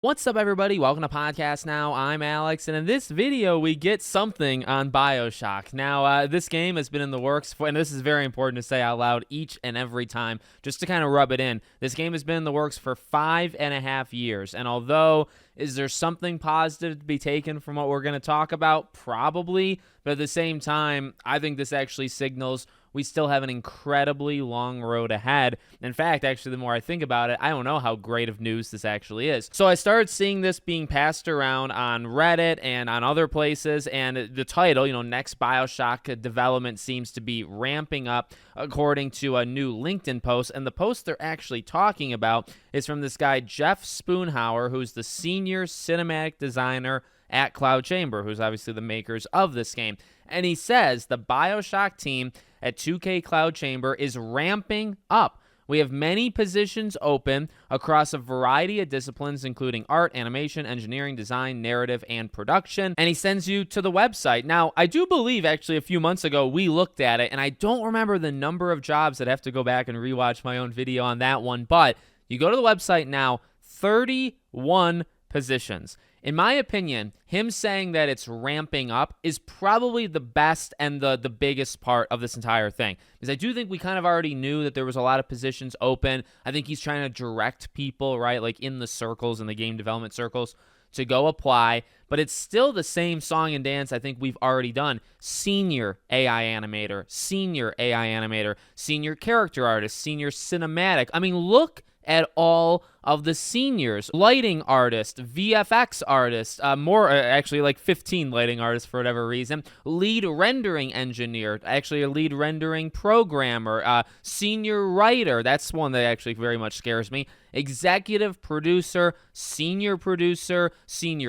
What's up, everybody? Welcome to Podcast Now. I'm Alex, and in this video, we get something on Bioshock. Now, this game has been in the works for, and this is very important to say out loud each and every time, just to kind of rub it in. This game has been in the works for 5.5 years, and although, is there something positive to be taken from what we're going to talk about? Probably, but at the same time, I think this actually signals we still have an incredibly long road ahead. In fact, actually, the more I think about it, I don't know how great of news this actually is. So I started seeing this being passed around on Reddit and on other places, and the title, next Bioshock development seems to be ramping up according to a new LinkedIn post, and the post they're actually talking about is from this guy, Jeff Spoonhour, who's the senior cinematic designer at Cloud Chamber, who's obviously the makers of this game. And he says the Bioshock team at 2K Cloud Chamber is ramping up. We have many positions open across a variety of disciplines, including art, animation, engineering, design, narrative, and production. And he sends you to the website. Now, I do believe actually a few months ago we looked at it, and I don't remember the number of jobs. I'd have to go back and rewatch my own video on that one. But you go to the website now, 31 positions. In my opinion, him saying that it's ramping up is probably the best and the biggest part of this entire thing. Because I do think we kind of already knew that there was a lot of positions open. I think he's trying to direct people, right, like in the circles, in the game development circles, to go apply. But it's still the same song and dance I think we've already done. Senior AI animator, senior AI animator, senior character artist, senior cinematic. I mean, look at all of the seniors. Lighting artist, VFX artist, actually like 15 lighting artists for whatever reason. Lead rendering engineer, actually a lead rendering programmer, senior writer, that's one that actually very much scares me. Executive producer, senior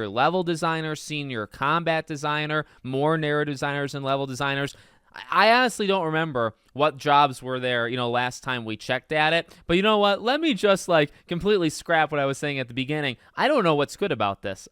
level designer, senior combat designer, more narrative designers and level designers. I honestly don't remember what jobs were there, last time we checked at it. But you know what? Let me just completely scrap what I was saying at the beginning. I don't know what's good about this.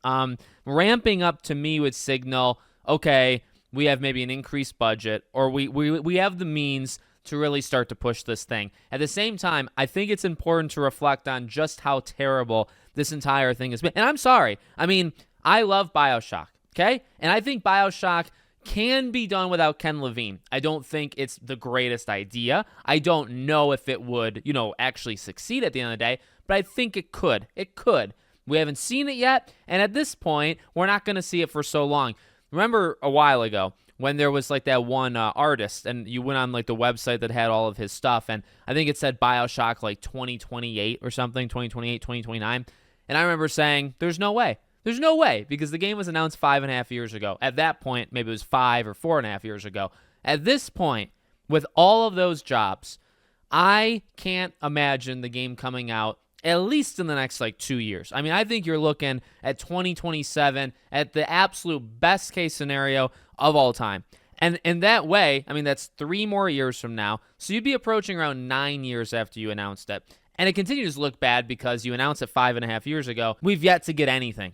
Ramping up to me would signal, okay, we have maybe an increased budget, or we have the means to really start to push this thing. At the same time, I think it's important to reflect on just how terrible this entire thing has been. And I'm sorry. I mean, I love Bioshock, okay? And I think Bioshock can be done without Ken Levine. I don't think it's the greatest idea. I don't know if it would, actually succeed at the end of the day, but I think it could. It could. We haven't seen it yet, and at this point, we're not going to see it for so long. Remember a while ago when there was that one artist, and you went on the website that had all of his stuff, and I think it said Bioshock 2028 or something, 2028, 2029, and I remember saying, there's no way. There's no way, because the game was announced 5.5 years ago. At that point, maybe it was 5 or 4.5 years ago. At this point, with all of those jobs, I can't imagine the game coming out at least in the next 2 years. I mean, I think you're looking at 2027 at the absolute best case scenario of all time. And in that way, I mean, that's 3 more years from now. So you'd be approaching around 9 years after you announced it. And it continues to look bad because you announced it 5.5 years ago. We've yet to get anything.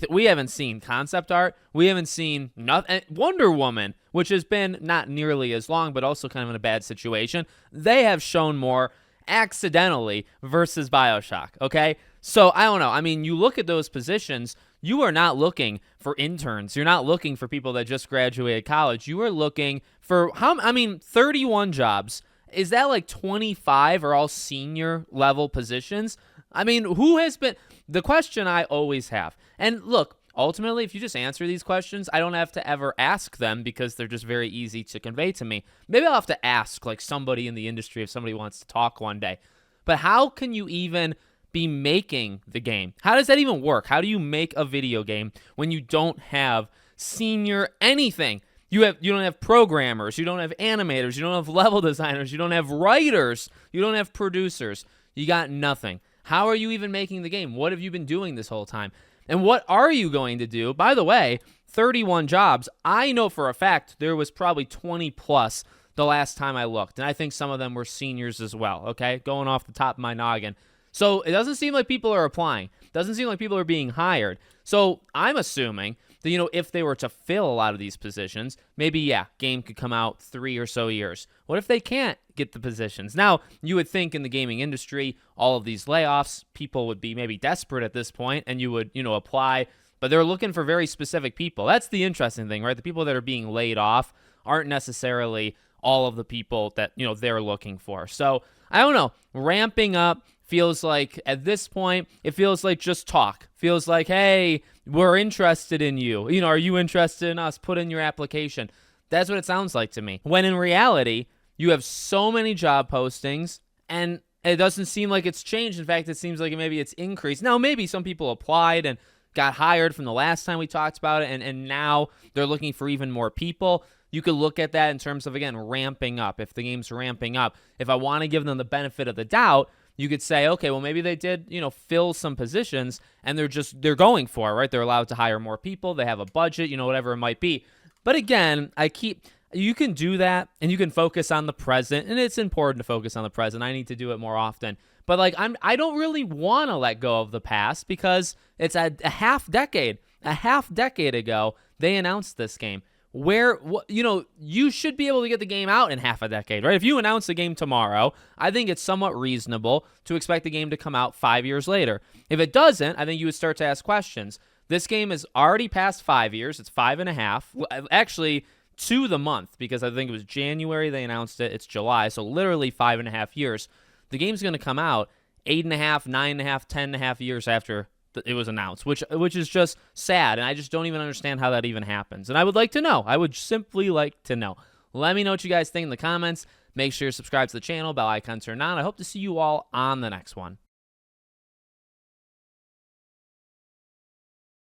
We haven't seen concept art. We haven't seen nothing. Wonder Woman, which has been not nearly as long, but also kind of in a bad situation. They have shown more accidentally versus Bioshock, okay? So, I don't know. I mean, you look at those positions, you are not looking for interns. You're not looking for people that just graduated college. You are looking for, 31 jobs. Is that 25 are all senior level positions? I mean, who has been... The question I always have, and look, ultimately, if you just answer these questions, I don't have to ever ask them because they're just very easy to convey to me. Maybe I'll have to ask somebody in the industry if somebody wants to talk one day. But how can you even be making the game? How does that even work? How do you make a video game when you don't have senior anything? You don't have programmers, you don't have animators, you don't have level designers, you don't have writers, you don't have producers. You got nothing. How are you even making the game? What have you been doing this whole time? And what are you going to do? By the way, 31 jobs. I know for a fact there was probably 20 plus the last time I looked. And I think some of them were seniors as well, okay? Going off the top of my noggin. So it doesn't seem like people are applying. Doesn't seem like people are being hired. So I'm assuming that, if they were to fill a lot of these positions, maybe, yeah, game could come out 3 or so years. What if they can't get the positions? Now, you would think in the gaming industry, all of these layoffs, people would be maybe desperate at this point, and you would, apply. But they're looking for very specific people. That's the interesting thing, right? The people that are being laid off aren't necessarily all of the people that, they're looking for. So I don't know. Ramping up feels like at this point, it feels like just talk. Feels like, hey, we're interested in you. Are you interested in us? Put in your application. That's what it sounds like to me. When in reality, you have so many job postings and it doesn't seem like it's changed. In fact, it seems like maybe it's increased. Now, maybe some people applied and got hired from the last time we talked about it, and now they're looking for even more people. You could look at that in terms of, again, ramping up. If the game's ramping up, if I want to give them the benefit of the doubt, you could say, okay, well, maybe they did, fill some positions and they're going for it, right? They're allowed to hire more people. They have a budget, whatever it might be. But again, you can do that and you can focus on the present, and it's important to focus on the present. I need to do it more often. But I don't really want to let go of the past because it's a half decade ago they announced this game. You should be able to get the game out in half a decade, right? If you announce the game tomorrow, I think it's somewhat reasonable to expect the game to come out 5 years later. If it doesn't, I think you would start to ask questions. This game is already past 5 years. It's 5.5. Actually, to the month, because I think it was January they announced it. It's July, so literally 5.5 years. The game's going to come out 8.5, 9.5, 10.5 years after it was announced, which is just sad, and I just don't even understand how that even happens. And I would like to know. I would simply like to know. Let me know what you guys think in the comments. Make sure you subscribe to the channel, bell icon turned on. I hope to see you all on the next one.